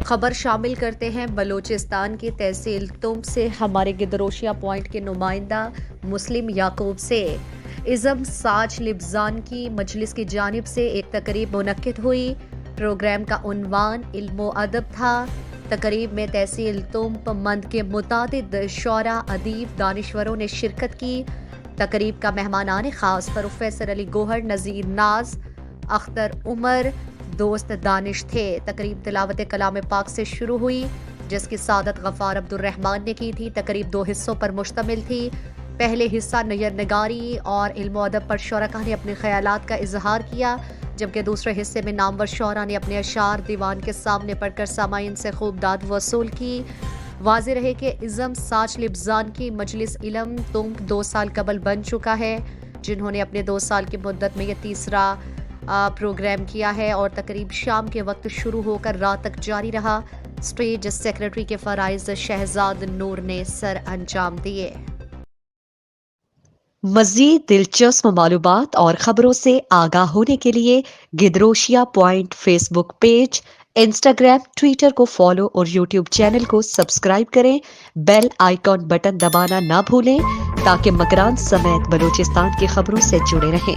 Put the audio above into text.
خبر شامل کرتے ہیں بلوچستان کی تحصیل تم سے ہمارے گدروشیا پوائنٹ کے نمائندہ مسلم یعقوب سے۔ ازم ساج لبزان کی مجلس کی جانب سے ایک تقریب منعقد ہوئی۔ پروگرام کا عنوان علم و ادب تھا۔ تقریب میں تحصیل تم مند کے متعدد شعراء، ادیب، دانشوروں نے شرکت کی۔ تقریب کا مہمانان خاص پروفیسر علی گوہر، نذیر ناز، اختر عمر، دوست دانش تھے۔ تقریب تلاوت کلام پاک سے شروع ہوئی، جس کی سعادت غفار عبد الرحمن نے کی تھی۔ تقریب 2 حصوں پر مشتمل تھی۔ پہلے حصہ نیر نگاری اور علم و ادب پر شرکاء نے اپنے خیالات کا اظہار کیا، جبکہ دوسرے حصے میں نامور شعراء نے اپنے اشعار دیوان کے سامنے پڑھ کر سامعین سے خوب داد وصول کی۔ واضح رہے کہ ازم ساج لبزان کی مجلس علم تم 2 سال قبل بن چکا ہے، جنہوں نے اپنے 2 سال کی مدت میں یہ تیسرا پروگرام کیا ہے، اور تقریب شام کے وقت شروع ہو کر رات تک جاری رہا۔ اسٹیج سیکرٹری کے فرائض شہزاد نور نے سر انجام دیے۔ مزید دلچسپ معلومات اور خبروں سے آگاہ ہونے کے لیے Gedrosia point Facebook page, Instagram, Twitter کو فالو اور یوٹیوب چینل کو سبسکرائب کریں۔ بیل آئیکن بٹن دبانا نہ بھولیں تاکہ مکران سمیت بلوچستان کی خبروں سے جڑے رہیں۔